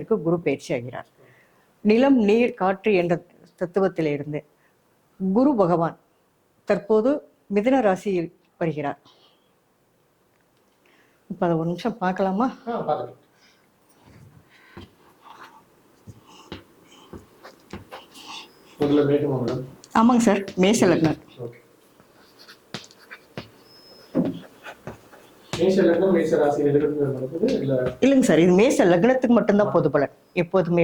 லக்னத்திற்கு குரு பயிற்சி ஆகிறார். நிலம் நீர் காற்று என்ற தத்துவத்திலிருந்து குரு பகவான் தற்போது மிதுன ராசியில் வருகிறார். இப்ப அதை ஒரு நிமிஷம் பார்க்கலாமா? ஆமாங்க சார், மேஷ லக்னம். இல்லைங்க சார், இது மேஷ லக்னத்துக்கு மட்டும்தான் பொது பலன். எப்போதுமே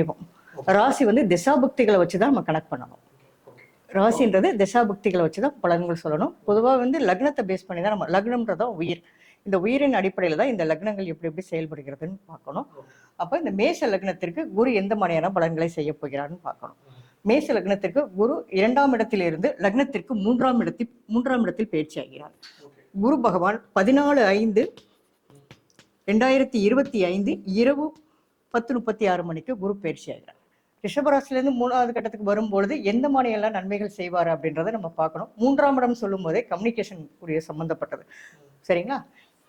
ராசி வந்து திசாபுக்திகளை வச்சுதான் நம்ம கனெக்ட் பண்ணணும். ராசின்றது திசாபுக்திகளை வச்சுதான் பலன்கள் சொல்லணும். பொதுவாக வந்து லக்னத்தை பேஸ் பண்ணி தான் நம்ம, லக்னம்ன்றதான் உயிர், இந்த உயிரின் அடிப்படையில் தான் இந்த லக்னங்கள் எப்படி எப்படி செயல்படுகிறதுன்னு பார்க்கணும். அப்போ இந்த மேஷ லக்னத்திற்கு குரு எந்த மாதிரியான பலன்களை செய்ய போகிறார்னு பார்க்கணும். மேஷ லக்னத்திற்கு குரு 2ஆம் இடத்திலிருந்து லக்னத்திற்கு 3ஆம் இடத்தில் பயிற்சி ஆகிறார். குரு பகவான் 14/5/2025 இரவு 10:36 மணிக்கு குரு பயிற்சி ஆகிறார். ரிஷபராசிலேருந்து 3வது கட்டத்துக்கு வரும்பொழுது எந்த மாதிரியெல்லாம் நன்மைகள் செய்வார் அப்படின்றத நம்ம பார்க்கணும். 3ஆம் இடம் சொல்லும் போதே கம்யூனிகேஷன் கூடிய சம்பந்தப்பட்டது. சரிங்களா?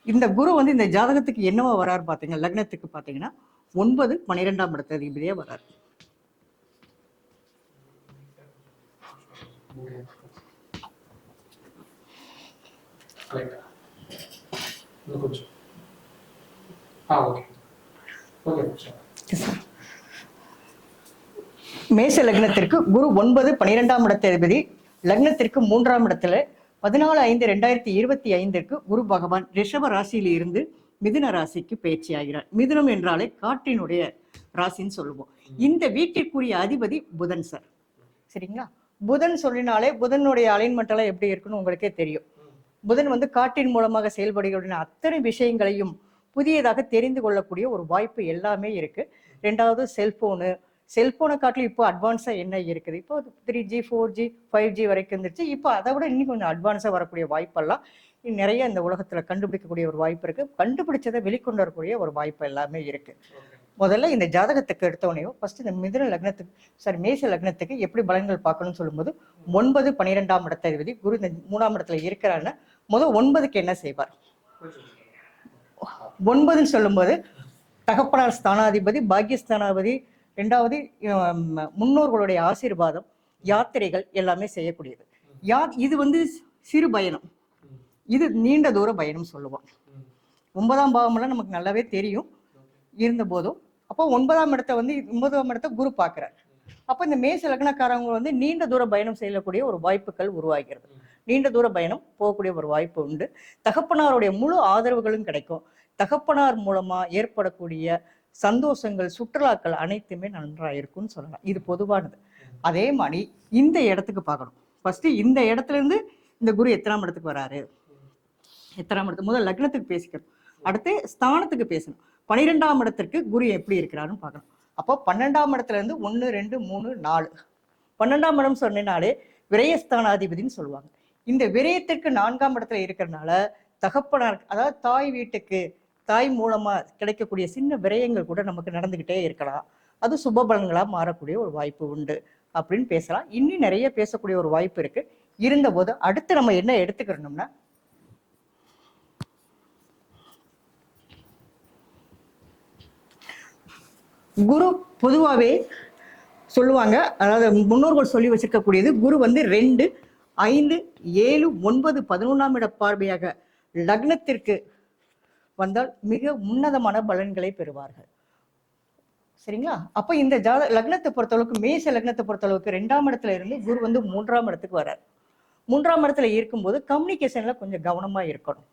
இந்த குரு வந்து இந்த ஜாதகத்துக்கு என்னவா வராரு பார்த்தீங்கன்னா, லக்னத்துக்கு பார்த்தீங்கன்னா 9, 12ஆம் இடத்து அதிபதியா வராரு. மேஷ லக்னத்திற்கு குரு 9, 12ஆம் இடத்து அதிபதி, லக்னத்திற்கு 3ஆம் இடத்துல 14/5/2025 குரு பகவான் ரிஷப ராசியில இருந்து மிதுன ராசிக்கு பயிற்சி ஆகிறார். மிதுனம் என்றாலே காற்றினுடைய ராசின்னு சொல்லுவோம். இந்த வீட்டிற்குரிய அதிபதி புதன் சார். சரிங்களா? புதன் சொல்லினாலே புதனுடைய அலைன்மெண்ட் எல்லாம் எப்படி இருக்குன்னு உங்களுக்கே தெரியும். புதன் வந்து காற்றின் மூலமாக செயல்படுகிற அத்தனை விஷயங்களையும் புதியதாக தெரிந்து கொள்ளக்கூடிய ஒரு வாய்ப்பு எல்லாமே இருக்கு. 2வது செல்போனை காட்டிலும் இப்போ அட்வான்ஸா என்ன இருக்குது, இப்போ 3G 4G 5G வரைக்கும் இருந்துச்சு. இப்போ அதை விட இன்னும் கொஞ்சம் அட்வான்ஸா வரக்கூடிய வாய்ப்பெல்லாம் நிறைய இந்த உலகத்துல கண்டுபிடிக்கக்கூடிய ஒரு வாய்ப்பு இருக்கு. கண்டுபிடிச்சதை வெளிக்கொண்டு வரக்கூடிய ஒரு வாய்ப்பு எல்லாமே இருக்கு. முதல்ல இந்த ஜாதகத்துக்கு எடுத்தவனையும் ஃபர்ஸ்ட் இந்த மிதுன லக்னத்துக்கு மேஷ லக்னத்துக்கு எப்படி பலன்கள் பார்க்கணும்னு சொல்லும்போது 9, 12ஆம் இடத்த அதிபதி குரு இந்த 3ஆம் இடத்துல இருக்கிறாருன்னா முதல் 9க்கு என்ன செய்வார்? 9ன்னு சொல்லும்போது தகப்பனார் ஸ்தானாதிபதி, பாக்கியஸ்தானாதிபதி, 2வது முன்னோர்களுடைய ஆசீர்வாதம், யாத்திரைகள் எல்லாமே செய்யக்கூடியது. இது வந்து சிறு பயணம், இது நீண்ட தூர பயணம் சொல்லுவோம். 9ஆம் பாவம்லாம் நமக்கு நல்லாவே தெரியும். இருந்த போதும் அப்போ 9ஆம் இடத்த குரு பார்க்கிறார். அப்போ இந்த மேஷ லக்னக்காரங்க வந்து நீண்ட தூர பயணம் செய்யக்கூடிய ஒரு வாய்ப்புகள் உருவாகிறது. நீண்ட தூர பயணம் போகக்கூடிய ஒரு வாய்ப்பு உண்டு. தகப்பனாருடைய முழு ஆதரவுகளும் கிடைக்கும். தகப்பனார் மூலமா ஏற்படக்கூடிய சந்தோஷங்கள், சுற்றுலாக்கள் அனைத்துமே நன்றாக இருக்கும்னு சொல்லலாம். இது பொதுவானது. அதே மாதிரி இந்த இடத்துக்கு பார்க்கணும். ஃபர்ஸ்ட் இந்த இடத்துல இருந்து இந்த குரு எத்தனாம் இடத்துக்கு வராரு, எத்தனாம் இடத்துக்கு முதல் லக்னத்துக்கு பேசிக்கணும். அடுத்து ஸ்தானத்துக்கு பேசணும். 12ஆம் இடத்திற்கு குரு எப்படி இருக்கிறாருன்னு பார்க்கணும். அப்போ 12ஆம் இடத்துல இருந்து 1, 2, 3, 4 12ஆம் இடம் சொன்னாலே விரயஸ்தானாதிபதினு சொல்லுவாங்க. இந்த விரயத்திற்கு 4ஆம் இடத்துல இருக்கிறதுனால தகப்பனார், அதாவது தாய் வீட்டுக்கு தாய் மூலமா கிடைக்கக்கூடிய சின்ன விரயங்கள் கூட நமக்கு நடந்துகிட்டே இருக்கலாம். அது சுப பலன்களா மாறக்கூடிய ஒரு வாய்ப்பு உண்டு அப்படின்னு பேசலாம். இன்னும் நிறைய பேசக்கூடிய ஒரு வாய்ப்பு இருக்கு. இருந்த போது அடுத்து நம்ம என்ன எடுத்துக்கணும்னா, குரு பொதுவாகவே சொல்லுவாங்க, அதாவது முன்னோர்கள் சொல்லி வச்சிருக்கக்கூடியது, குரு வந்து 2, 5, 7, 9, 11ஆம் இட பார்வையாக லக்னத்திற்கு வந்தால் மிக உன்னதமான பலன்களை பெறுவார்கள். சரிங்களா? அப்ப இந்த லக்னத்தை பொறுத்தளவுக்கு, மேஷ லக்னத்தை பொறுத்தளவுக்கு 2ஆம் இடத்துல இருந்து குரு வந்து 3ஆம் இடத்துக்கு வர்றார். 3ஆம் இடத்துல இருக்கும்போது கம்யூனிகேஷன்ல கொஞ்சம் கவனமா இருக்கணும்.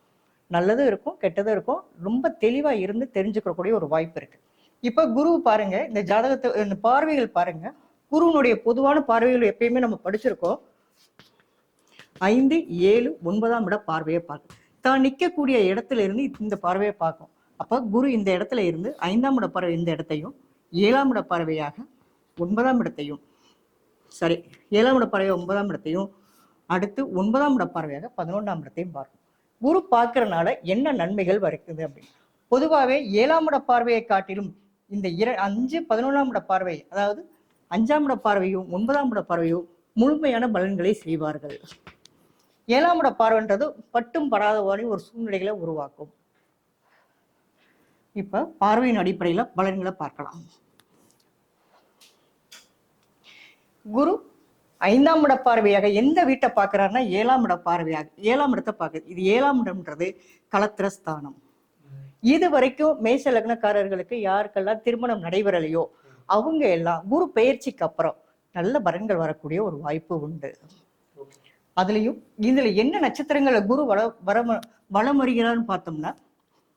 நல்லதும் இருக்கும், கெட்டதும் இருக்கும். ரொம்ப தெளிவா இருந்து தெரிஞ்சுக்கக்கூடிய ஒரு வாய்ப்பு இருக்கு. இப்ப குரு பாருங்க, இந்த ஜாதகத்தை இந்த பார்வைகள் பாருங்க. குருவனுடைய பொதுவான பார்வைகள் எப்பயுமே நம்ம படிச்சிருக்கோம். 5, 7, 9ஆம் இட பார்வையை பார்க்க, தான் நிற்கக்கூடிய இடத்துல இருந்து இந்த பார்வையை பார்க்கும். அப்ப குரு இந்த இடத்துல இருந்து 5ஆம் இட பார்வை இந்த இடத்தையும், 7ஆம் இட பார்வையாக 9ஆம் இடத்தையும், 7ஆம் இட பார்வை 9ஆம் இடத்தையும், அடுத்து 9ஆம் இட பார்வையாக 11ஆம் இடத்தையும் பார்க்கும். குரு பார்க்கறதுனால என்ன நன்மைகள் வருக்குது அப்படின்னு பொதுவாகவே 7ஆம் இட பார்வையை காட்டிலும் இந்த 5, 11ஆம் இட பார்வை, அதாவது 5ஆம் இட பார்வையும் 9ஆம் இட பார்வையும் முழுமையான பலன்களை செய்வார்கள். 7ஆம் இட பார்வைன்றது பட்டும் படாதவாறு ஒரு சூழ்நிலைகளை உருவாக்கும். இப்ப பார்வையின் அடிப்படையில பலன்களை பார்க்கலாம். குரு 5ஆம் இட பார்வையாக எந்த வீட்டை பார்க்கிறாருன்னா 7ஆம் இட பார்வையாக 7ஆம் இடத்தை பார்க்குது. இது 7ஆம் இடம்ன்றது களத்திர ஸ்தானம். இது வரைக்கும் மேஷ லக்னக்காரர்களுக்கு யாருக்கெல்லாம் திருமணம் நடைபெறலையோ அவங்க எல்லாம் குரு பெயர்ச்சிக்கு அப்புறம் நல்ல பலன்கள் வரக்கூடிய ஒரு வாய்ப்பு உண்டு. அதுலயும் இதுல என்ன நட்சத்திரங்களை குரு வளம் வருகிறான்னு பார்த்தோம்னா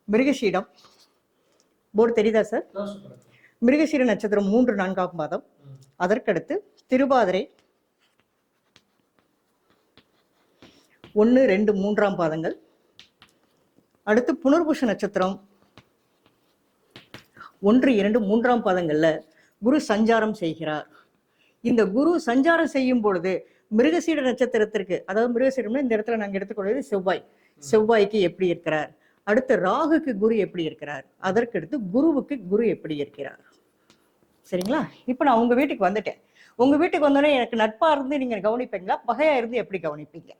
மிருகசீடம் போர்டு தெரியுதா சார்? மிருகசீர நட்சத்திரம் 3, 4ஆம் பாதம், அதற்கடுத்து திருவாதிரை 1, 2, 3ஆம் பாதங்கள், அடுத்து புனர்பூச நட்சத்திரம் 1, 2, 3ஆம் பாதங்கள்ல குரு சஞ்சாரம் செய்கிறார். இந்த குரு சஞ்சாரம் செய்யும் பொழுது மிருகசீட நட்சத்திரத்திற்கு, அதாவது மிருகசீடம்னா இந்த இடத்துல நாங்க எடுத்துக்கொள்வது செவ்வாய்க்கு எப்படி இருக்கிறார், அடுத்து ராகுக்கு குரு எப்படி இருக்கிறார், அதற்கடுத்து குருவுக்கு குரு எப்படி இருக்கிறார். சரிங்களா? இப்ப நான் உங்க வீட்டுக்கு வந்துட்டேன். உங்க வீட்டுக்கு வந்தோடனே எனக்கு நட்பா இருந்து நீங்க கவனிப்பீங்களா, பகையா இருந்து எப்படி கவனிப்பீங்க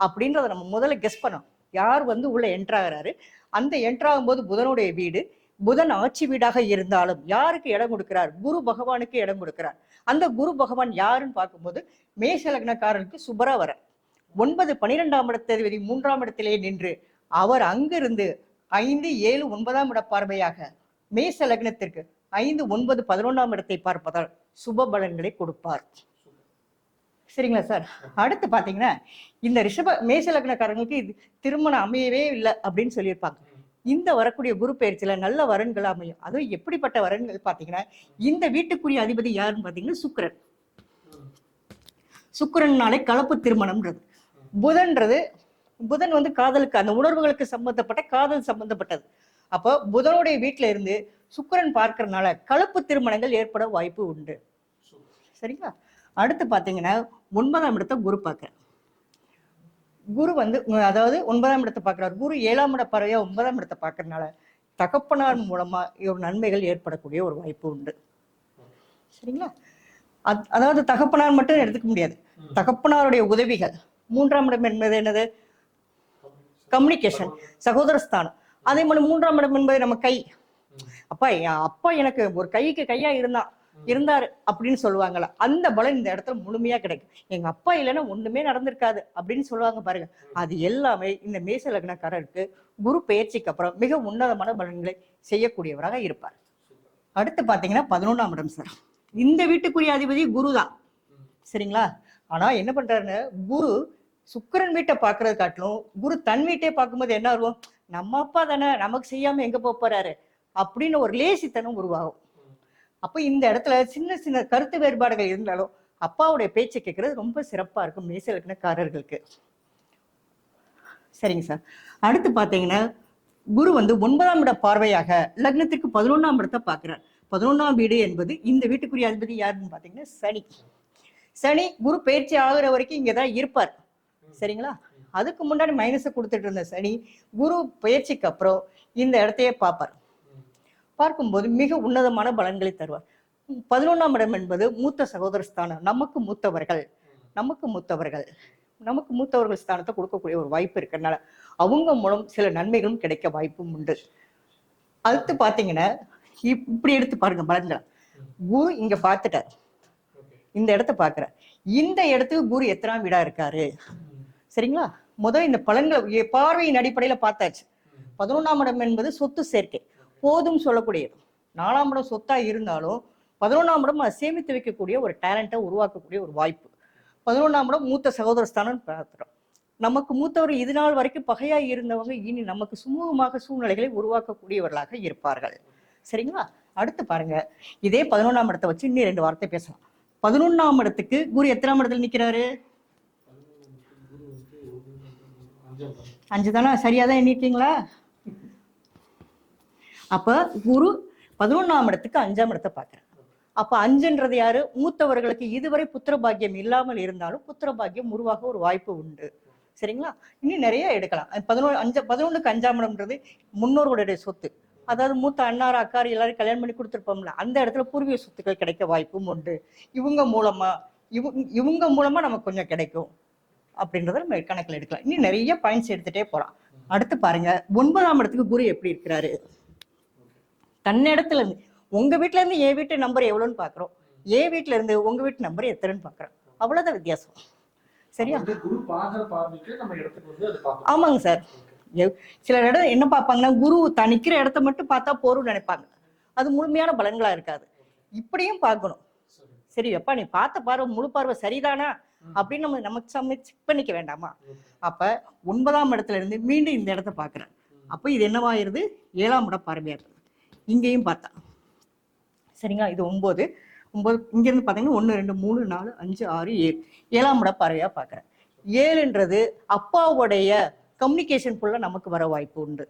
அப்படின்றத நம்ம முதல்ல கெஸ் பண்ணோம். யார் உள்ள என்ட்ராகிறாரு, அந்த என்ட்ராகும் போது புதனுடைய வீடு, புதன் ஆட்சி வீடாக இருந்தாலும் யாருக்கு இடம் கொடுக்கிறார்? குரு பகவானுக்கு இடம் கொடுக்கிறார். அந்த குரு பகவான் யாருன்னு பார்க்கும்போது மேஷ லக்னக்காரருக்கு சுபரா வர 9, 12ஆம் இடத்ததிபதி 3ஆம் இடத்திலே நின்று அவர் அங்கிருந்து 5, 7, 9ஆம் இட பார்வையாக மேஷ லக்னத்திற்கு 5, 9, 11ஆம் இடத்தை பார்ப்பதால் சுப பலன்களை கொடுப்பார். சரிங்களா சார்? அடுத்து பாத்தீங்கன்னா இந்த மேஷ லக்னக்காரங்களுக்கு இது திருமணம் அமையவே இல்லை அப்படின்னு சொல்லியிருப்பாங்க. இந்த வரக்கூடிய குரு பயிற்சியில நல்ல வரன்கள் அமையும். அதுவும் எப்படிப்பட்ட வரன்கள் பாத்தீங்கன்னா, இந்த வீட்டுக்குரிய அதிபதி யாருன்னு பாத்தீங்கன்னா சுக்கிரன். சுக்கிரன்னாலே கலப்பு திருமணம்ன்றது. புதன் காதலுக்கு, அந்த உணர்வுகளுக்கு சம்பந்தப்பட்ட காதல் சம்பந்தப்பட்டது. அப்போ புதனுடைய வீட்டுல இருந்து சுக்கிரன் பார்க்கறதுனால கலப்பு திருமணங்கள் ஏற்பட வாய்ப்பு உண்டு. சரிங்களா? அடுத்து பாத்தீங்கன்னா 9ஆம் இடத்தை குரு பார்க்க, குரு அதாவது 9ஆம் இடத்தை பார்க்கிறார். குரு 7ஆம் இட பார்வையா 9ஆம் இடத்தை பார்க்கறதுனால தகப்பனார் மூலமா ஒரு நன்மைகள் ஏற்படக்கூடிய ஒரு வாய்ப்பு உண்டு. சரிங்களா? அதாவது தகப்பனார் மட்டும் எடுத்துக்க முடியாது, தகப்பனாருடைய உதவிகள். 3ஆம் இடம் என்பது என்னது? கம்யூனிகேஷன், சகோதரஸ்தானம். அதே மாதிரி 3ஆம் இடம் என்பது நம்ம கை. அப்பா எனக்கு ஒரு கைக்கு கையா இருந்தாரு அப்படின்னு சொல்லுவாங்கல்ல, அந்த பலன் இந்த இடத்துல முழுமையா கிடைக்கும். எங்க அப்பா இல்லைன்னா ஒண்ணுமே நடந்திருக்காது அப்படின்னு சொல்லுவாங்க பாருங்க. அது எல்லாமே இந்த மேஷ லக்னக்காரருக்கு குரு பெயர்ச்சிக்கு அப்புறம் மிக உன்னதமான பலன்களை செய்யக்கூடியவராக இருப்பார். அடுத்து பாத்தீங்கன்னா 11ஆம் இடம் சார். இந்த வீட்டுக்குரிய அதிபதி குரு தான். சரிங்களா? ஆனா என்ன பண்றாருன்னு, குரு சுக்கிரன் வீட்டை பாக்குறது காட்டிலும் குரு தன் வீட்டை பார்க்கும்போது என்ன ஆகும், நம்ம அப்பா தானே, நமக்கு செய்யாம எங்க போறாரு அப்படின்னு ஒரு லேசித்தனம் உருவாகும். அப்ப இந்த இடத்துல சின்ன சின்ன கருத்து வேறுபாடுகள் இருந்தாலும் அப்பாவுடைய பேச்சை கேட்கறது ரொம்ப சிறப்பா இருக்கும் மேஷ லக்னக்காரர்களுக்கு. சரிங்க சார். அடுத்து பாத்தீங்கன்னா குரு 9ஆம் இட பார்வையாக லக்னத்திற்கு 11ஆம் இடத்தை பார்க்கிறார். 11ஆம் வீடு என்பது இந்த வீட்டுக்குரிய அதிபதி யாருன்னு பாத்தீங்கன்னா சனி. சனி குரு பயிற்சி ஆகுற வரைக்கும் இங்கதான் இருப்பார். சரிங்களா? அதுக்கு முன்னாடி மைனஸை கொடுத்துட்டு இருந்த சனி குரு பயிற்சிக்கு அப்புறம் இந்த இடத்தையே பார்ப்பார். பார்க்கும்போது மிக உன்னதமான பலன்களை தருவார். 11ஆம் இடம் என்பது மூத்த சகோதர ஸ்தானம். நமக்கு மூத்தவர்கள் ஸ்தானத்தை கொடுக்கக்கூடிய ஒரு வாய்ப்பு இருக்கிறதுனால அவங்க மூலம் சில நன்மைகளும் கிடைக்க வாய்ப்பும் உண்டு. அடுத்து பாத்தீங்கன்னா இப்படி எடுத்து பாருங்க பலன்களை. குரு இங்க பார்த்துட்டார், இந்த இடத்த பாக்குற, இந்த இடத்துக்கு குரு எத்தனாம் வீடா இருக்காரு. சரிங்களா? முதல் இந்த பலன்களை பார்வையின் அடிப்படையில பார்த்தாச்சு. 11ஆம் இடம் என்பது சொத்து சேர்க்கை, போதும் சொல்லக்கூடியது. 4ஆம் இடம் சொத்தா இருந்தாலும் 11ஆம் இடம் அதை சேமித்து வைக்கக்கூடிய ஒரு டேலண்டை உருவாக்கக்கூடிய ஒரு வாய்ப்பு. 11ஆம் இடம் மூத்த சகோதரஸ்தானம் பார்த்துட்டோம். நமக்கு மூத்தவர் இது நாள் வரைக்கும் பகையாய் இருந்தவங்க இனி நமக்கு சுமூகமாக சூழ்நிலைகளை உருவாக்கக்கூடியவர்களாக இருப்பார்கள். சரிங்களா? அடுத்து பாருங்க, இதே 11ஆம் இடத்தை வச்சு இன்னும் 2 வார்த்தை பேசலாம். 11ஆம் இடத்துக்கு குரு எத்தனாம் இடத்துல நிக்கிறாரு? 5 தானே? சரியாதான் எண்ணிருக்கீங்களா? அப்ப குரு 11ஆம் இடத்துக்கு 5ஆம் இடத்தை பார்க்கிறார். அப்ப 5ன்றது யாரு? மூத்தவர்களுக்கு இதுவரை புத்திர பாக்கியம் இல்லாமல் இருந்தாலும் புத்திர பாக்கியம் உருவாக ஒரு வாய்ப்பு உண்டு. சரிங்களா? இன்னும் நிறைய எடுக்கலாம். 11க்கு 5ஆம் இடம்ன்றது முன்னோர்களுடைய சொத்து. அதாவது மூத்த அண்ணாறு அக்காரு எல்லாரும் கல்யாணம் பண்ணி கொடுத்துருப்போம்ல, அந்த இடத்துல பூர்வீக சொத்துக்கள் கிடைக்க வாய்ப்பும் உண்டு. இவங்க மூலமா நமக்கு கொஞ்சம் கிடைக்கும் அப்படின்றத நம்ம கணக்கில் எடுக்கலாம். இன்னும் நிறைய பாயிண்ட்ஸ் எடுத்துட்டே போலாம். அடுத்து பாருங்க 9ஆம் இடத்துக்கு குரு எப்படி இருக்கிறாரு. தன்னிடத்துல இருந்து, உங்க வீட்டுல இருந்து என் வீட்டு நம்பர் எவ்வளோன்னு பாக்குறோம். என் வீட்டுல இருந்து உங்க வீட்டு நம்பர் எத்தனைன்னு பாக்குறேன், அவ்வளவுதான் வித்தியாசம். சரியா? ஆமாங்க சார். சில இடம் என்ன பார்ப்பாங்கன்னா, குரு தான் நிக்கிற இடத்த மட்டும் பார்த்தா போரும் நினைப்பாங்க. அது முழுமையான பலன்களா இருக்காது. இப்படியும் பார்க்கணும். சரி எப்பா நீ பார்த்த பார்வை முழு பார்வை சரிதானா அப்படின்னு நம்ம நமக்கு செக் பண்ணிக்க வேண்டாமா? அப்ப 9ஆம் இடத்துல இருந்து மீண்டும் இந்த இடத்த பாக்குறேன். அப்ப இது என்னவாயிருது? 7ஆம் இடம் பார்வையா இருக்குது. இங்கேயும் பார்த்தா சரிங்களா? இது 9 இங்க இருந்து பாத்தீங்கன்னா 1 2 3 4 5 6 7 7ஆம் இடம் பார்வையா பாக்குறேன். 7ன்றது அப்பாவுடைய கம்யூனிகேஷன் ஃபுல்லா நமக்கு வர வாய்ப்பு உண்டு.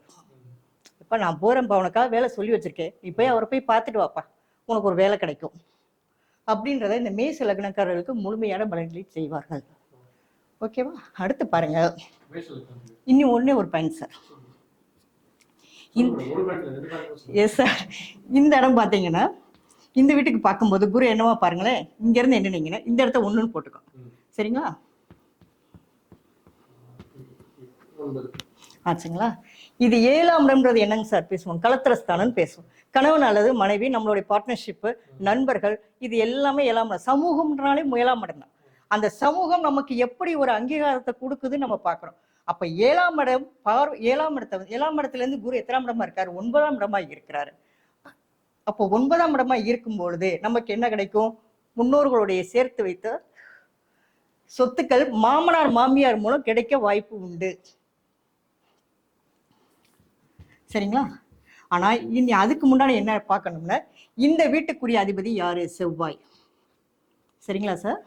இப்ப நான் போறேன்ப்பா, உனக்காக வேலை சொல்லி வச்சிருக்கேன், நீ போய் அவரை போய் பார்த்துட்டு வாப்பா, உனக்கு ஒரு வேலை கிடைக்கும் அப்படின்றத இந்த மேச லக்னக்காரர்களுக்கு முழுமையான பலன்களை செய்வார்கள். ஓகேவா? அடுத்து பாருங்க, இன்னும் ஒண்ணே ஒரு பாயிண்ட் சார். Yes sir. இந்த இடம் பாத்தீங்கன்னா இந்த வீட்டுக்கு பார்க்கும்போது குரு என்னவா பாருங்களேன், இங்க இருந்து என்னன்னீங்கன்னா இந்த இடத்த 1ன்னு போட்டுக்கோ. சரிங்களா? ஆச்சுங்களா? இது 7ஆம் இடம்ன்றது என்னங்க சார் பேசுவோம்? கலத்திரஸ்தானம் பேசுவோம். கணவன் அல்லது மனைவி, நம்மளுடைய பார்ட்னர்ஷிப்பு, நண்பர்கள், இது எல்லாமே 7ஆம் இடம். சமூகம்னாலே 7ஆம் இடம் தான். அந்த சமூகம் நமக்கு எப்படி ஒரு அங்கீகாரத்தை கொடுக்குதுன்னு நம்ம பார்க்குறோம். அப்ப 7ஆம் இடம் 7ஆம் இடத்துல இருந்து குரு எத்தனாம் இடமா இருக்காரு? 9ஆம் இடமா இருக்கிறாரு. அப்போ 9ஆம் இடமா இருக்கும் பொழுது நமக்கு என்ன கிடைக்கும்? முன்னோர்களுடைய சேர்த்து வைத்த சொத்துக்கள் மாமனார் மாமியார் மூலம் கிடைக்க வாய்ப்பு உண்டு. சரிங்களா? ஆனா இனி அதுக்கு முன்னாடி என்ன பார்க்கணும்னா, இந்த வீட்டுக்குரிய அதிபதி யாரு? செவ்வாய். சரிங்களா சார்?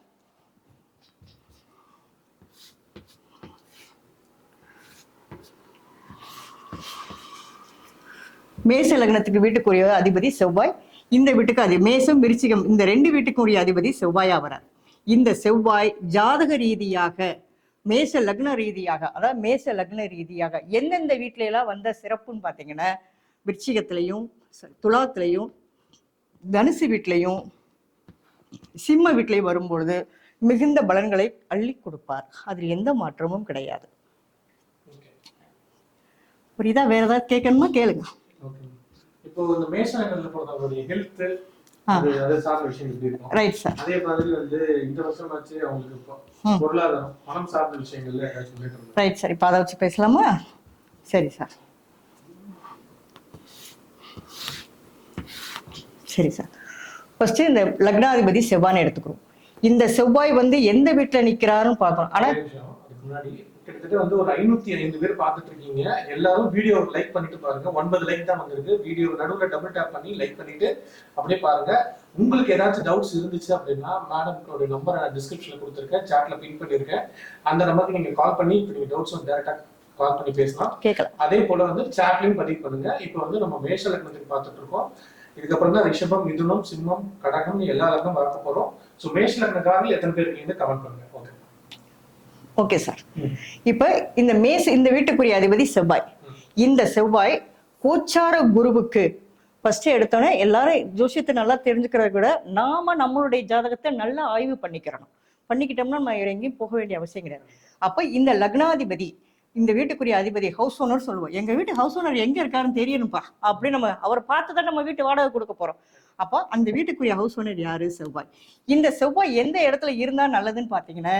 மேச லக்னத்துக்கு வீட்டுக்குரிய அதிபதி செவ்வாய். இந்த வீட்டுக்கு மேசம் விருச்சிகம் இந்த 2 வீட்டுக்குரிய அதிபதி செவ்வாயா வரார். இந்த செவ்வாய் ஜாதக ரீதியாக மேச லக்ன ரீதியாக, அதாவது மேச லக்ன ரீதியாக எந்தெந்த வீட்டுல எல்லாம் வந்த சிறப்புன்னு பாத்தீங்கன்னா, விருச்சிகத்திலையும் துலாத்திலையும் தனுசு வீட்லையும் சிம்ம வீட்லையும் வரும்பொழுது மிகுந்த பலன்களை அள்ளி கொடுப்பார். அதில் எந்த மாற்றமும் கிடையாது. புரியுதா? வேற ஏதாவது கேட்கணுமா கேளுங்க. இப்போ இந்த மேஷ லக்னத்துல பொறுத்தவரை ஹெல்த் அது சார்ந்த விஷயம் எப்படி இருக்கும்? Right sir. அதே மாதிரி வந்து இந்த வருஷமாச்சு அவங்களுக்கு பொருளாதாரம் பணம் சார்ந்த விஷயங்கள்ல ரைட் சார். இப்போ அதை வச்சு பேசலாமா? சரி சார். சரி சார். ஃபர்ஸ்ட் இந்த லக்னாதிபதி செவ்வாய்னு எடுத்துக்கிறோம். இந்த செவ்வாய் வந்து எந்த வீட்டுல நிக்கிறாருன்னு பார்க்கணும். ஆனா அதுக்கு முன்னாடி கிட்டத்தட்ட வந்து ஒரு 505 பேர் பார்த்துட்டு இருக்கீங்க. எல்லாரும் வீடியோ லைக் பண்ணிட்டு பாருங்க. 9 லைக் தான் வந்திருக்கு. வீடியோ நடுவில் டபுள் டேப் பண்ணி லைக் பண்ணிட்டு அப்படியே பாருங்க. உங்களுக்கு ஏதாச்சும் டவுட்ஸ் இருந்துச்சு அப்படின்னா மேடம்கோட நம்பர் நான் டிஸ்கிரிப்ஷன்ல கொடுத்துருக்கேன், சாட்ல பின் பண்ணிருக்கேன். அந்த நம்பருக்கு நீங்க கால் பண்ணி இப்போ நீங்க டவுட்ஸ் வந்து டைரக்டா கால் பண்ணி பேசலாம், கேட்கலாம். அதே போல வந்து சாட்லயும் பதிவு பண்ணுங்க. இப்போ வந்து நம்ம மேஷ லக்னத்துக்கு பார்த்துட்டு இருக்கோம். இதுக்கப்புறம் தான் ரிஷபம், மிதுனம், சிம்மம், கடகம் எல்லா லக்னம் பார்க்க போறோம். ஸோ மேஷ லக்னக்காரர்கள் எத்தனை பேர் இருக்கீங்க கமெண்ட் பண்ணுங்க. Okay okay sir. இப்ப இந்த வீட்டுக்குரிய அதிபதி செவ்வாய். இந்த செவ்வாய் கோச்சார குருவுக்கு ஃபர்ஸ்ட் எடுத்தோன்னே எல்லாரும் ஜோசியத்தை நல்லா தெரிஞ்சுக்கிறத விட நாம நம்மளுடைய ஜாதகத்தை நல்லா ஆய்வு பண்ணிக்கிட்டோம்னா நம்ம எங்கேயும் போக வேண்டிய அவசியம் கிடையாது. அப்ப இந்த லக்னாதிபதி இந்த வீட்டுக்குரிய அதிபதி ஹவுஸ் ஓனர் சொல்லுவோம். எங்க வீட்டு ஹவுஸ் ஓனர் எங்க இருக்காருன்னு தெரியணும்பா அப்படின்னு நம்ம அவரை பார்த்துதான் நம்ம வீட்டு வாடகை கொடுக்க போறோம். அப்போ அந்த வீட்டுக்குரிய ஹவுஸ் ஓனர் யாரு? செவ்வாய். இந்த செவ்வாய் எந்த இடத்துல இருந்தா நல்லதுன்னு பாத்தீங்கன்னா,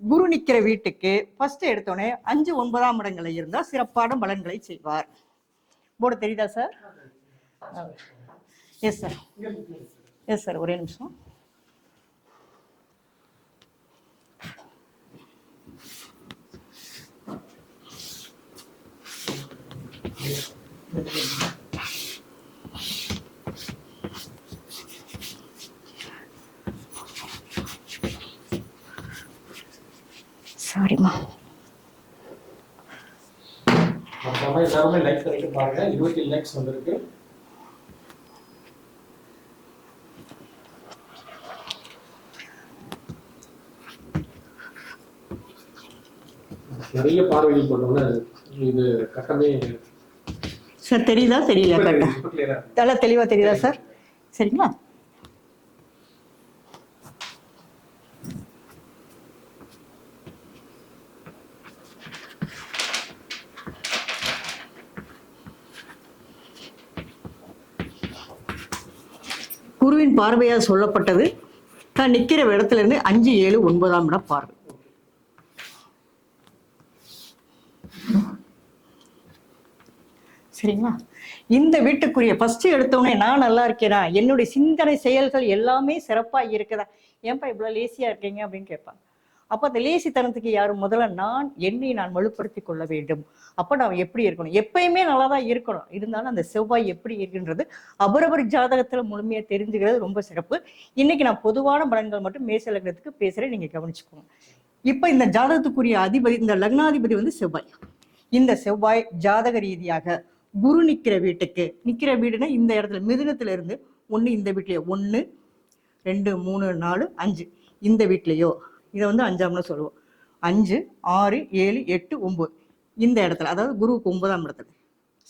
குரு நிக்கிற வீட்டுக்கு ஃபர்ஸ்ட் எடுத்தோடனே 5 9ஆம் இடங்களை இருந்தா சிறப்பான பலன்களை செய்வார். போர்டு தெரியுதா sir? Yes sir. Yes sir. ஒரே நிமிஷம். சாரிமா. எல்லாருமே லைக் பண்ணிட்டு பாருங்க. 20 லைக்ஸ் வந்திருக்கு. நிறைய பார்வைகள் போட்டோம்னா இது கட்டமே சார் தெரியுதா? தெரியல. கரெக்டா நல்லா தெளிவா தெரியுதா சார்? சரிங்களா? குருவின் பார்வையாக சொல்லப்பட்டது தான் நிக்கிற இடத்துல இருந்து 5, 7, 9ஆம் இடம் பார்வை. சரிங்களா? இந்த வீட்டுக்குரிய ஃபர்ஸ்ட் எடுத்தோடனே நான் நல்லா இருக்கேனா, என்னுடைய சிந்தனை செயல்கள் எல்லாமே சிறப்பா இருக்குதா, ஏன்பா இவ்வளவு லேசியா இருக்கீங்க அப்படின்னு கேட்பாங்க. அப்ப அந்த லேசித்தனத்துக்கு யாரும் முதல்ல என்னை நான் வலுப்படுத்திக் கொள்ள வேண்டும். அப்ப நான் எப்படி இருக்கணும், எப்பயுமே நல்லா தான் இருக்கணும். இருந்தாலும் அந்த செவ்வாய் எப்படி இருக்குன்றது அவரவர் ஜாதகத்துல முழுமையா தெரிஞ்சுக்கிறது ரொம்ப சிறப்பு. இன்னைக்கு நான் பொதுவான பலன்கள் மட்டும் மேஷ லக்னத்துக்கு பேசுறேன், நீங்க கவனிச்சுக்கோங்க. இப்ப இந்த ஜாதகத்துக்குரிய அதிபதி, இந்த லக்னாதிபதி வந்து செவ்வாய். இந்த செவ்வாய் ஜாதக ரீதியாக குரு நிக்கிற வீட்டுக்கு, நிக்கிற வீடுனா இந்த இடத்துல மிதுனத்துல இருந்து ஒண்ணு இந்த வீட்லயோ 1, 2, 3, 4, 5 இந்த வீட்லயோ, இதை வந்து 5ஆம்னு சொல்லுவோம். 5, 6, 7, 8, 9 இந்த இடத்துல, அதாவது குருவுக்கு 9ஆம் இடத்துல.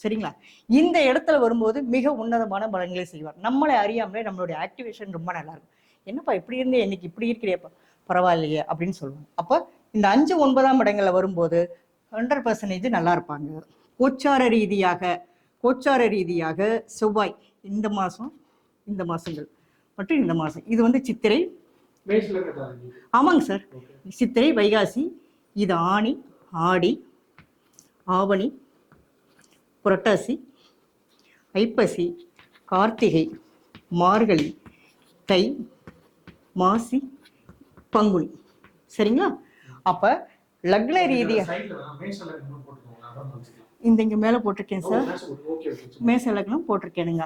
சரிங்களா? இந்த இடத்துல வரும்போது மிக உன்னதமான பலன்களை செய்வார். நம்மளை அறியாமலே நம்மளுடைய ஆக்டிவேஷன் ரொம்ப நல்லா இருக்கும். என்னப்பா இப்படி இருந்து இன்னைக்கு இப்படி இருக்கிறேப்பா, பரவாயில்லையே அப்படின்னு சொல்லுவாங்க. அப்ப இந்த 5, 9ஆம் இடங்கள்ல வரும்போது 100% நல்லா இருப்பாங்க. கோச்சார ரீதியாக செவ்வாய் இந்த மாசம், இந்த மாசங்கள் மற்றும் இந்த மாசம், இது வந்து சித்திரை. ஆமாங்க சார், சித்திரை, வைகாசி, இது ஆனி, ஆடி, ஆவணி, புரட்டாசி, ஐப்பசி, கார்த்திகை, மார்கழி, தை, மாசி, பங்குனி. சரிங்களா? அப்ப லக்ன ரீதியா இந்த இங்க மேல போட்டிருக்கேன் சார், மேஷ லக்னம் போட்டிருக்கேனுங்க.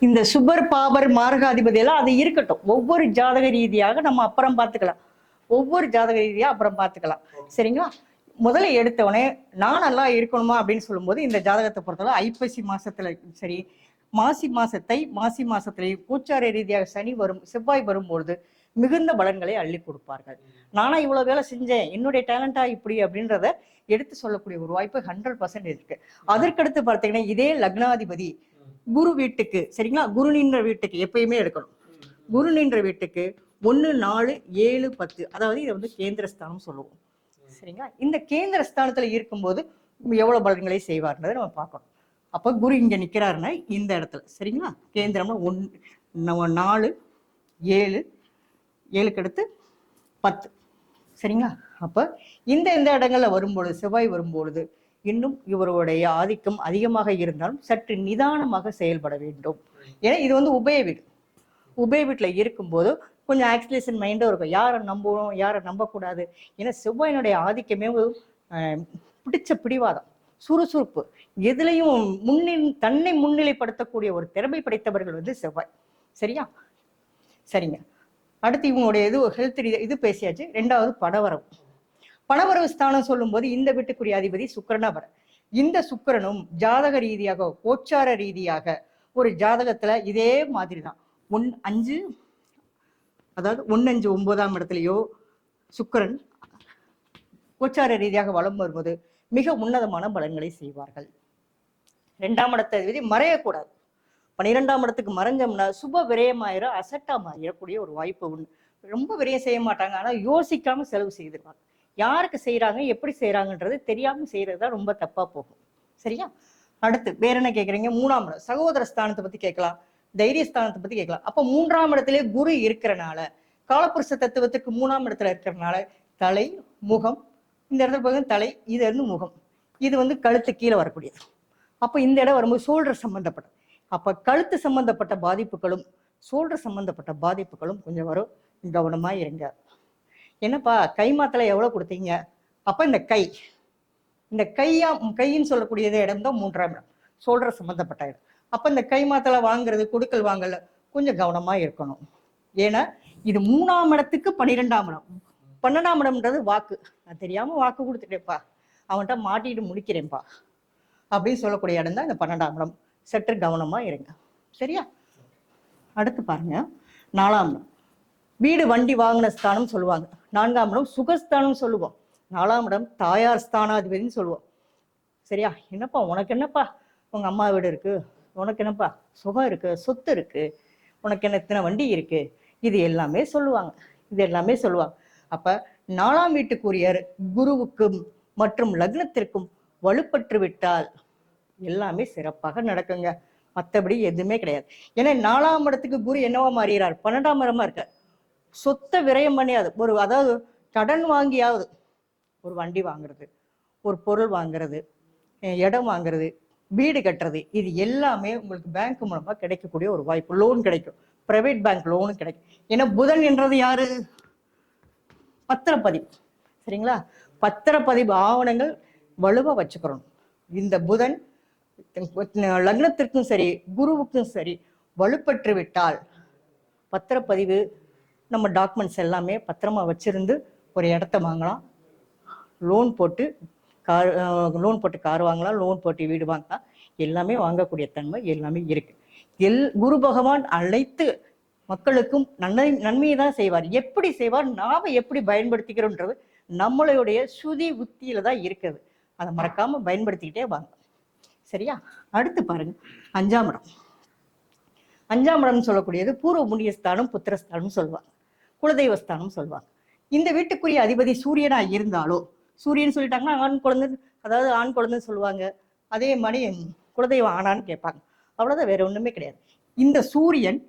இந்த சுபர் பாபர் மார்காதிபதி எல்லாம் அது இருக்கட்டும், ஒவ்வொரு ஜாதக ரீதியாக நம்ம அப்புறம் பார்த்துக்கலாம், சரிங்களா? முதல்ல எடுத்தவொடனே நான் நல்லா இருக்கணுமா அப்படின்னு சொல்லும்போது இந்த ஜாதகத்தை பொறுத்தவரை ஐப்பசி மாசத்துல சரி, மாசி மாசத்திலேயே கோச்சார ரீதியாக சனி வரும், செவ்வாய் வரும்பொழுது மிகுந்த பலன்களை அள்ளி கொடுப்பார்கள். நானா இவ்வளவு வேலை செஞ்சேன், என்னுடைய டேலண்டா இப்படி அப்படின்றத எடுத்து சொல்லக்கூடிய ஒரு வாய்ப்பு 100% இருக்கு. அதற்கடுத்து பார்த்தீங்கன்னா இதே லக்னாதிபதி குரு வீட்டுக்கு, சரிங்களா, குரு நின்ற வீட்டுக்கு எப்பயுமே எடுக்கணும். குரு நின்ற வீட்டுக்கு 1, 4, 7, 10, அதாவது இதை வந்து கேந்திரஸ்தானம் சொல்லுவோம். சரிங்களா? இந்த கேந்திர ஸ்தானத்துல இருக்கும்போது எவ்வளவு பலன்களை செய்வார்ன்றதை நம்ம பார்க்கணும். அப்ப குரு இங்க நிக்கிறாருன்னா இந்த இடத்துல, சரிங்களா, கேந்திரம்னா 1, 4, 7, 7க்கு அடுத்து 10. சரிங்களா? அப்ப இந்த இடங்கள்ல வரும்பொழுது, செவ்வாய் வரும்பொழுது இன்னும் இவருடைய ஆதிக்கம் அதிகமாக இருந்தாலும் சற்று நிதானமாக செயல்பட வேண்டும். ஏன்னா இது வந்து உபய வீட்டுல இருக்கும்போது கொஞ்சம் ஆக்சிலேஷன் மைண்டும் இருக்கும். யாரை நம்பணும், யாரை நம்பக்கூடாது. ஏன்னா செவ்வாயினுடைய ஆதிக்கமே பிடிச்ச பிடிவாதம், சுறுசுறுப்பு, எதுலையும் தன்னை முன்னிலைப்படுத்தக்கூடிய ஒரு திறமை படைத்தவர்கள் வந்து செவ்வாய். சரிங்க. அடுத்து இவங்களுடைய ஹெல்த் இது பேசியாச்சு. 2வது பணவரவு ஸ்தானம் சொல்லும் போது இந்த வீட்டுக்குரிய அதிபதி சுக்கிரனா வர. இந்த சுக்கிரனும் ஜாதக ரீதியாக, கோச்சார ரீதியாக ஒரு ஜாதகத்துல இதே மாதிரிதான் 1, 5, அதாவது 1, 5, 9ஆம் இடத்துலயோ சுக்கிரன் கோச்சார ரீதியாக வலம் வரும்போது மிக உன்னதமான பலன்களை செய்வார்கள். 2ஆம் இடத்தை அதிபதி மறையக்கூடாது. 12ஆம் இடத்துக்கு மறைஞ்சோம்னா சுப விரயமாயிரம், அசட்டா மாறிடக்கூடிய ஒரு வாய்ப்பு உண்டு. ரொம்ப விரயம் செய்ய மாட்டாங்க, ஆனா யோசிக்காம செலவு செய்திருவாங்க. யாருக்கு செய்யறாங்க, எப்படி செய்யறாங்கன்றது தெரியாம செய்யறதுதான் ரொம்ப தப்பா போகும். சரியா? அடுத்து வேற என்ன கேக்குறீங்க? 3ஆம் இடம் சகோதர ஸ்தானத்தை பத்தி கேட்கலாம், தைரியஸ்தானத்தை பத்தி கேட்கலாம். அப்ப 3ஆம் இடத்திலே குரு இருக்கிறனால, காலப்புருஷ தத்துவத்துக்கு 3ஆம் இடத்துல இருக்கிறனால தலை, முகம், இந்த இடத்துல பார்த்தீங்கன்னா தலை, இது இருந்து முகம், இது வந்து கழுத்து கீழே வரக்கூடியது. அப்ப இந்த இடம் வரும்போது ஷோல்டர் சம்பந்தப்பட்ட, அப்ப கழுத்து சம்பந்தப்பட்ட பாதிப்புகளும் ஷோல்டர் சம்பந்தப்பட்ட பாதிப்புகளும் கொஞ்சம் வரும். கவனமா இருங்க. என்னப்பா கை மாத்தலை எவ்வளவு கொடுத்தீங்க? அப்ப இந்த கைன்னு சொல்லக்கூடிய இடம் தான் 3ஆம் இடம், ஷோல்டர் சம்பந்தப்பட்ட இடம். அப்ப இந்த கை மாத்தலை வாங்குறது, கொடுக்கல் வாங்கல கொஞ்சம் கவனமா இருக்கணும். ஏன்னா இது 3ஆம் இடத்துக்கு 12ஆம் இடம். 12ஆம் இடம்ன்றது வாக்கு. நான் தெரியாம வாக்கு கொடுத்துட்டேன்ப்பா, அவன்கிட்ட மாட்டிட்டு முடிக்கிறேன்ப்பா அப்படின்னு சொல்லக்கூடிய இடம் தான் இந்த 12ஆம் இடம். சற்று கவனமா இருங்க. சரியா? அடுத்து பாருங்க 4ஆம் இடம் வீடு வண்டி வாங்கின ஸ்தானம் சொல்லுவாங்க. 4ஆம் இடம் சுகஸ்தானம் சொல்லுவோம். 4ஆம் இடம் தாயார் ஸ்தானாதிபதினு சொல்லுவோம். சரியா? என்னப்பா உனக்கு என்னப்பா உங்க அம்மா வீடு இருக்கு, உனக்கு என்னப்பா சுகம் இருக்கு, சொத்து இருக்கு, உனக்கு என்ன இத்தனை வண்டி இருக்கு, இது எல்லாமே சொல்லுவாங்க. அப்ப 4ஆம் வீட்டுக்குரிய குருவுக்கும் மற்றும் லக்னத்திற்கும் வலுப்பற்று விட்டால் எல்லாமே சிறப்பாக நடக்குங்க. மற்றபடி எதுவுமே கிடையாது. ஏன்னா 4ஆம் இடத்துக்கு குரு என்னவா மாறுகிறார்? 12ஆம் இடமா இருக்கார். சொத்தை விரயம் பண்ணியாது அதாவது கடன் வாங்கியாவது ஒரு வண்டி வாங்குறது, ஒரு பொருள் வாங்குறது, இடம் வாங்குறது, வீடு கட்டுறது, இது எல்லாமே உங்களுக்கு பேங்க் மூலமா கிடைக்கக்கூடிய ஒரு வாய்ப்பு. லோன் கிடைக்கும், பிரைவேட் பேங்க் லோனும் கிடைக்கும். ஏன்னா புதன் என்றது யாரு? பத்திரப்பதிவு. சரிங்களா? பத்திரப்பதிவு ஆவணங்கள் வலுவா வச்சுக்கிறோம். இந்த புதன் லக்னத்திற்கும் சரி குருவுக்கும் சரி வலுப்பற்று விட்டால் பத்திரப்பதிவு நம்ம டாக்குமெண்ட்ஸ் எல்லாமே பத்திரமா வச்சிருந்து ஒரு இடத்த வாங்கலாம், லோன் போட்டு கார் வாங்கலாம், லோன் போட்டு வீடு வாங்கலாம், எல்லாமே வாங்கக்கூடிய தன்மை எல்லாமே இருக்கு. குரு பகவான் அனைத்து மக்களுக்கும் நன்மையை தான் செய்வார். எப்படி செய்வார், நாம எப்படி பயன்படுத்திக்கிறோன்றது நம்மளுடைய சுதி புத்தியில தான் இருக்குது. அதை மறக்காம பயன்படுத்திக்கிட்டே வாங்க. சரியா? அடுத்து பாருங்க 5ஆம் இடம். 5ஆம் இடம் சொல்லக்கூடியது பூர்வ புண்ணியஸ்தானம், புத்திரஸ்தானம் சொல்லுவாங்க, குலதெய்வஸ்தானம் சொல்லுவாங்க. இந்த வீட்டுக்குரிய அதிபதி சூரியனா இருந்தாலோ, சூரியன் சொல்லிட்டாங்கன்னா ஆண் குழந்தை, அதாவது ஆண் குழந்தைன்னு சொல்லுவாங்க. அதே மாதிரி குலதெய்வம் ஆனான்னு கேட்பாங்க. அவ்வளவுதான், வேற ஒண்ணுமே கிடையாது. இந்த சூரியன்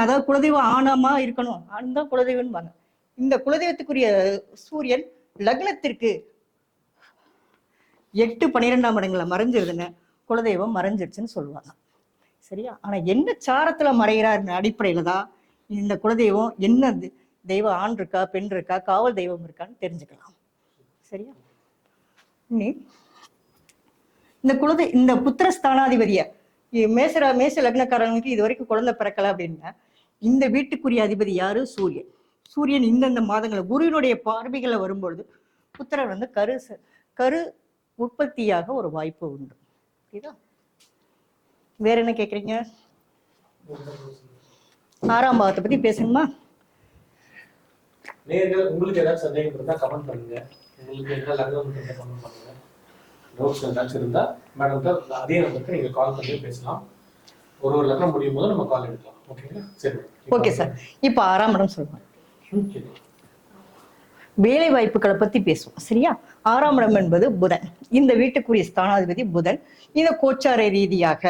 அதாவது குலதெய்வம் ஆணாமா இருக்கணும், ஆண் தான் குலதெய்வம்பாங்க. இந்த குலதெய்வத்துக்குரிய சூரியன் லக்னத்திற்கு 8, 12ஆம் இடங்களை மறைஞ்சிருதுன்னு குலதெய்வம் மறைஞ்சிருச்சுன்னு சொல்லுவாங்க. சரியா? ஆனா என்ன சாரத்துல மறைகிறார் அடிப்படையில தான் இந்த குலதெய்வம் என்ன தெய்வம், ஆண் இருக்கா பெண் இருக்கா காவல் தெய்வம் இருக்கான்னு தெரிஞ்சுக்கலாம். சரியா? இந்த புத்திரஸ்தானாதிபதிய மேச லக்னக்காரங்களுக்கு இது வரைக்கும் குழந்தை பிறக்கல அப்படின்னா இந்த வீட்டுக்குரிய அதிபதி யாரு? சூரியன். சூரியன் இந்தந்த மாதங்களை குருவினுடைய பார்வைகளை வரும்பொழுது புத்திரர் வந்து கரு உற்பத்தியாக ஒரு வாய்ப்பு உண்டு. புரியுதா? வேற என்ன கேக்குறீங்க? 6ஆம் பாவத்தை பத்தி பேசணுமா? உங்களுக்கு ஏதாவது சந்தேகம் இருந்தா கமெண்ட் பண்ணுங்க. உங்களுக்கு என்ன லக்னம் இருந்தா கமெண்ட் பண்ணுங்க. டவுட்ஸ் ஏதாச்சும் இருந்தா மேடம் அதே நம்பருக்கு நீங்க கால் பண்ணி பேசலாம். ஒரு லக்னம் முடியும் போது நம்ம கால் எடுக்கலாம். ஓகேங்களா? சரி. Okay sir. இப்போ 6ஆம் இடம் சொல்லுவாங்க, வேலை வாய்ப்புகளை பத்தி பேசுவோம். சரியா? 6ஆம் இடம் என்பது புதன். இந்த வீட்டுக்குரிய ஸ்தானாதிபதி புதன். இந்த கோச்சார ரீதியாக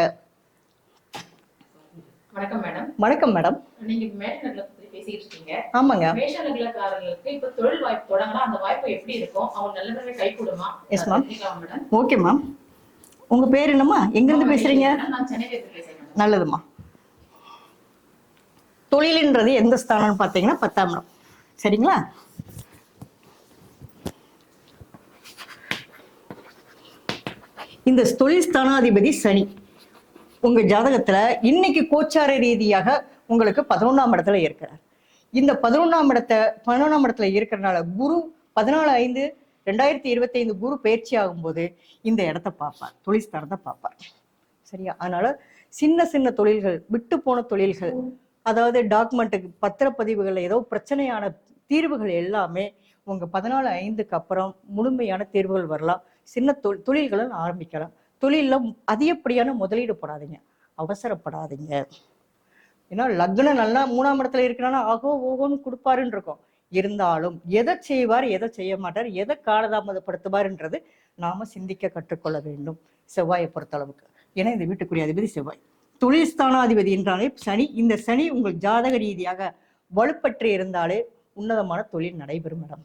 வணக்கம் மேடம். வணக்கம் மேடம். நீங்க மேஷ லக்னத்தை பத்தி பேசிட்டு இருக்கீங்க. ஆமாங்க. மேஷ லக்னக்காரர்களுக்கு இப்ப தொழில் வாய்ப்பு தொடங்கினா அந்த வாய்ப்பு எப்படி இருக்கும்? அவங்க நல்லபடியா கை கூடுமா? Yes ma'am. Okay ma'am. உங்க பேர் என்னம்மா? எங்க இருந்து பேசுறீங்க? நான் சென்னையில இருந்து பேசுறேன். நல்லதுமா. தொழில்ன்றது எந்த ஸ்தானம்னு பாத்தீங்கன்னா 10ஆம் இடம். சரிங்களா? இந்த தொழில் ஸ்தானாதிபதி சனி உங்க ஜாதகத்துல இன்னைக்கு கோச்சார ரீதியாக உங்களுக்கு 11ஆம் இடத்துல இருக்கிறார். இந்த 11ஆம் இடத்துல இருக்கிறதுனால குரு 14/5/2025 குரு பயிற்சி ஆகும்போது இந்த இடத்த பார்ப்பார், தொழில் ஸ்தானத்தை பார்ப்பார். சரியா? அதனால சின்ன சின்ன தொழில்கள், விட்டு போன தொழில்கள், அதாவது டாக்குமெண்ட்டுக்கு பத்திரப்பதிவுகள் ஏதோ பிரச்சனையான தீர்வுகள் எல்லாமே உங்க 14/5க்கு அப்புறம் முழுமையான தீர்வுகள் வரலாம். சின்ன தொழில்களும் ஆரம்பிக்கலாம். தொழில அதிகப்படியான முதலீடு போடாதீங்க, அவசரப்படாதீங்க. ஏன்னா லக்னம் நல்லா 3ஆம் இடத்துல இருக்கிறான்னா ஆகோ ஓகோன்னு கொடுப்பாருன்னு இருக்கும். இருந்தாலும் எதை செய்வார், எதை செய்ய மாட்டார், எதை காலதாமதப்படுத்துவார்ன்றது நாம சிந்திக்க கற்றுக்கொள்ள வேண்டும். செவ்வாயை பொறுத்த அளவுக்கு. ஏன்னா இந்த வீட்டுக்குரிய அதிபதி செவ்வாய். தொழில் ஸ்தானாதிபதி என்றாலே சனி. இந்த சனி உங்கள் ஜாதக ரீதியாக வலுப்பற்று இருந்தாலே உன்னதமான தொழில் நடைபெறும் மேடம்.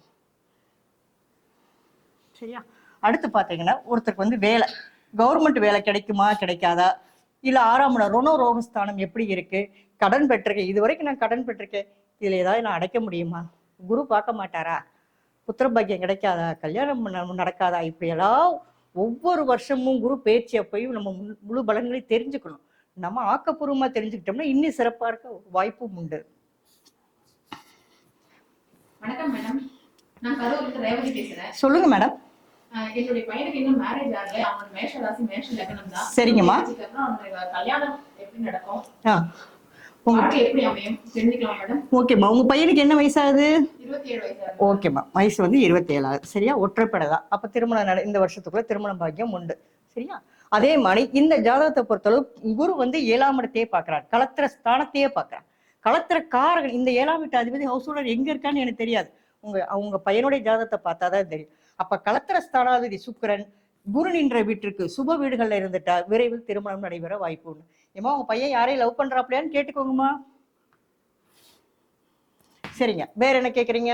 சரியா? அடுத்து பாத்தீங்கன்னா ஒருத்தருக்கு வந்து வேலை, கவர்மெண்ட் வேலை கிடைக்குமா கிடைக்காதா, இல்ல 6ஆம் இடம் ருண ரோகஸ்தானம் எப்படி இருக்கு, கடன் பெற்றிருக்கேன், இது வரைக்கும் நான் கடன் பெற்றிருக்கேன், இதுல ஏதாவது நான் அடைக்க முடியுமா, குரு பார்க்க மாட்டாரா, புத்திர பாக்கியம் கிடைக்காதா, கல்யாணம் நடக்காதா, இப்படி எல்லாம் ஒவ்வொரு வருஷமும் குரு பேச்சியை போய் நம்ம முழு பலன்களையும் தெரிஞ்சுக்கணும். நம்ம ஆக்கப்பூர்வமா தெரிஞ்சுக்கிட்டோம்னா இன்னும் சிறப்பா இருக்க வாய்ப்பும் உண்டு. வணக்கம் மேடம். நான் கரூர்ல ரேவதி பேசுறேன். சொல்லுங்க மேடம். என்னுடைய பையனுக்கு இன்னும் மேரேஜ் ஆகல. அவன் மேஷ ராசி மேஷ லக்னம் தான். சரிங்கம்மா. அவனுக்கு கல்யாணம் எப்படி நடக்கும், உங்களுக்கு எப்படி அமையும் தெரிஞ்சுக்கலாம் மேடம். ஓகேம்மா. உங்க பையனுக்கு என்ன வயசாகுது? 27 வயசு. ஓகேம்மா. வயசு வந்து 27 ஆகுது. சரியா? ஒற்றைப்படை தான். அப்ப திருமணம் இந்த வருஷத்துக்குள்ள திருமண பாக்கியம் உண்டு. சரியா? அதே மாதிரி இந்த ஜாதகத்தை பொறுத்தளவு குரு வந்து 7ஆம் இடத்தையே பார்க்கிறார், களத்திர ஸ்தானத்தையே பார்க்கிறார். களத்திர காரகன் இந்த 7ஆம் வீட்டு அதிபதி ஹவுஸ் ஓனர் எங்க இருக்கான்னு எனக்கு தெரியாது. அவங்க பையனுடைய ஜாதகத்தை பார்த்தாதான் தெரியும். அப்ப களத்திர ஸ்தானாதிபதி சுக்கிரன் குரு நின்ற வீட்டிற்கு சுப வீடுகள்ல இருந்துட்டா விரைவில் திருமணம் நடைபெற வாய்ப்பு உண்டு. ஏமா உங்க பையன் யாரையும் லவ் பண்றாப்லையான்னு கேட்டுக்கோங்கம்மா. சரிங்க, வேற என்ன கேக்குறீங்க?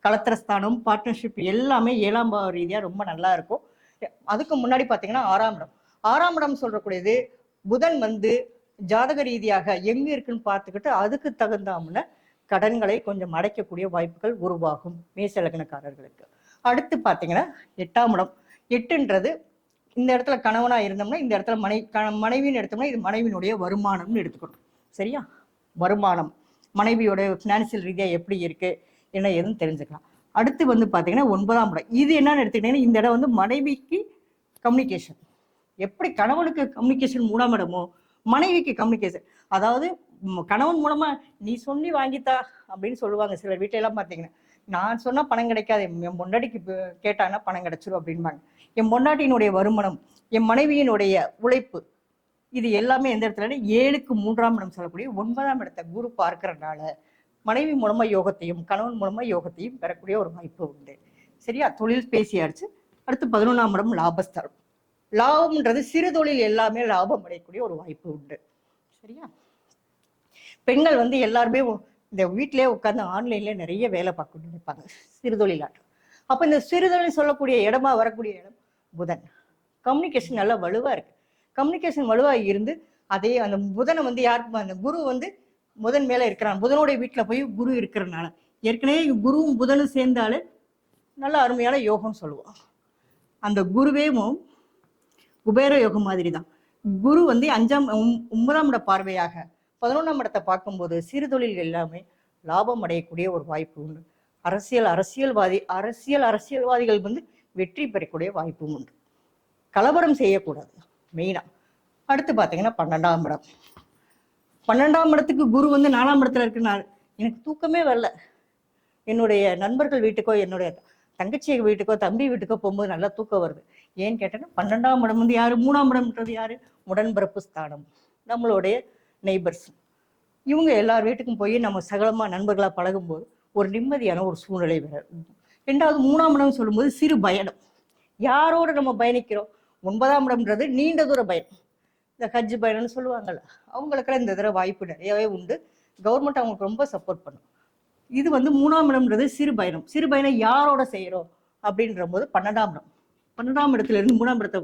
களத்திரஸ்தானம், பார்ட்னர்ஷிப் எல்லாமே 7ஆம் பாவ ரீதியா ரொம்ப நல்லா இருக்கும். அதுக்கு முன்னாடி பாத்தீங்கன்னா 6ஆம் இடம். 6ஆம் இடம் சொல்றக்கூடியது புதன் வந்து ஜாதக ரீதியாக எங்க இருக்குன்னு பார்த்துக்கிட்டு அதுக்கு தகுந்தாமன கடன்களை கொஞ்சம் அடைக்கக்கூடிய வாய்ப்புகள் உருவாகும் மேச லக்னக்காரர்களுக்கு. அடுத்து பாத்தீங்கன்னா 8ஆம் இடம். 8ன்றது இந்த இடத்துல கணவனா இருந்தோம்னா இந்த இடத்துல மனைவின்னு எடுத்தோம்னா இது மனைவியினுடைய வருமானம்னு எடுத்துக்கணும். சரியா? வருமானம் மனைவியோட பினான்சியல் ரீதியா எப்படி இருக்கு என்ன ஏதுன்னு தெரிஞ்சுக்கலாம். அடுத்து வந்து பாத்தீங்கன்னா 9ஆம் இடம். இது என்னன்னு எடுத்துக்கிட்டீங்கன்னா இந்த இடம் வந்து மனைவிக்கு கம்யூனிகேஷன். எப்படி கணவனுக்கு கம்யூனிகேஷன் 3ஆம் இடமோ மனைவிக்கு கம்யூனிகேஷன். அதாவது கணவன் மூலமா நீ சொல்லி வாங்கித்தா அப்படின்னு சொல்லுவாங்க சில வீட்டுல எல்லாம் பாத்தீங்கன்னா. நான் சொன்னா பணம் கிடைக்காது, என் பொண்டாட்டிக்கு கேட்டாங்கன்னா பணம் கிடைச்சிரும் அப்படின்பாங்க. என் பொண்டாட்டியினுடைய வருமானம், என் மனைவியினுடைய உழைப்பு, இது எல்லாமே எந்த இடத்துல 7க்கு 3ஆம் இடம் சொல்லக்கூடிய 9ஆம் இடத்தை குரு பார்க்கறதுனால மனைவி மூலமா யோகத்தையும் கணவன் மூலமா யோகத்தையும் பெறக்கூடிய ஒரு வாய்ப்பு உண்டு. சரியா? தொழில் பேசியாச்சு. அடுத்து 11ஆம் இடம் லாபஸ்தலம். லாபம்ன்றது சிறு தொழில் எல்லாமே லாபம் அடையக்கூடிய ஒரு வாய்ப்பு உண்டு. சரியா? பெண்கள் வந்து எல்லாருமே இந்த வீட்டிலே உட்காந்து ஆன்லைன்ல நிறைய வேலை பார்க்கணும்னு நினைப்பாங்க, சிறுதொழிலாட்டம். அப்ப இந்த சிறுதொழில் சொல்லக்கூடிய இடமா வரக்கூடிய இடம் புதன். கம்யூனிகேஷன் நல்லா வலுவா இருக்கு. கம்யூனிகேஷன் வலுவா இருந்து அதே அந்த புதனை வந்து யாருக்கு அந்த குரு வந்து புதன் மேல இருக்கிறான். புதனுடைய வீட்டுல போய் குரு இருக்கிறதுனால ஏற்கனவே குருவும் புதனும் சேர்ந்தாலே நல்ல அருமையான யோகம்னு சொல்லுவோம். அந்த குருவேவும் குபேர யோகம் மாதிரி தான். குரு வந்து 9ஆம் இட பார்வையாக 11ஆம் இடத்தை பார்க்கும்போது சிறு தொழில்கள் எல்லாமே லாபம் அடையக்கூடிய ஒரு வாய்ப்பு உண்டு. அரசியல்வாதிகள் வந்து வெற்றி பெறக்கூடிய வாய்ப்பும் உண்டு. கலவரம் செய்யக்கூடாது மெயினா. அடுத்து பாத்தீங்கன்னா 12ஆம் இடம். 12ஆம் இடத்துக்கு குரு வந்து 4ஆம் இடத்துல இருக்குனால எனக்கு தூக்கமே வரல. என்னுடைய நண்பர்கள் வீட்டுக்கோ என்னுடைய தங்கச்சி வீட்டுக்கோ தம்பி வீட்டுக்கோ போகும்போது நல்லா தூக்கம் வருது. ஏன்னு கேட்டேன்னா 12ஆம் இடம் வந்து யாரு? 3ஆம் இடம்ன்றது யாரு? உடன்பிறப்பு ஸ்தானம், நம்மளுடைய நெய்பர்ஸ். இவங்க எல்லார் வீட்டுக்கும் போய் நம்ம சகலமா நண்பர்களா பழகும்போது ஒரு நிம்மதியான ஒரு சூழ்நிலை வேற. 2வது 3ஆம் இடம் சொல்லும்போது சிறு பயணம். யாரோட நம்ம பயணிக்கிறோம்? 9ஆம் இடம்ன்றது நீண்ட தூர பயணம். இந்த ஹஜ் பயணம்னு சொல்லுவாங்கல்ல, அவங்களுக்கெல்லாம் இந்த தடவை வாய்ப்பு நிறையவே உண்டு. கவர்மெண்ட் அவங்களுக்கு ரொம்ப சப்போர்ட் பண்ணும். இது வந்து 3ஆம் இடம்ன்றது சிறு பயணம். சிறு பயணம் யாரோட செய்யறோம் அப்படின்ற போது 12ஆம் இடம். 12ஆம் இடத்துல இருந்து 3ஆம் இடத்தை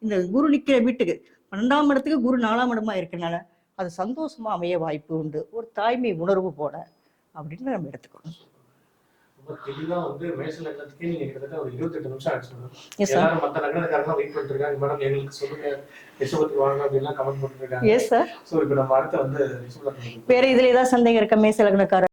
இந்த குரு நிக்கிற வீட்டுக்கு 12ஆம் இடத்துக்கு குரு 4ஆம் இடமா இருக்கனால அது சந்தோஷமா அமைய வாய்ப்பு உண்டு. ஒரு தாய்மை உணர்வு போல அப்படின்னு நம்ம எடுத்துக்கணும். ரொம்ப தெளிவா வந்து மேஷ லக்னத்துக்கே நீங்க கிட்டத்தட்ட ஒரு 28 நிமிஷம் ஆச்சு. Yes, sir. எல்லாரும் மத்த லக்னக்காரங்க வெயிட் பண்ணிட்டு இருக்காங்க. மேடம் எங்களுக்கு சொல்லுங்க, ரிஷபத்துக்கு வாங்க அப்படின்லாம் கமெண்ட் பண்ணிட்டு இருக்காங்க. Yes sir. சோ இப்போ நம்ம அடுத்து வந்து ரிஷப லக்னம். வேற இதுல ஏதாவது சந்தேகம் இருக்கா மேச லக்னக்காரர்?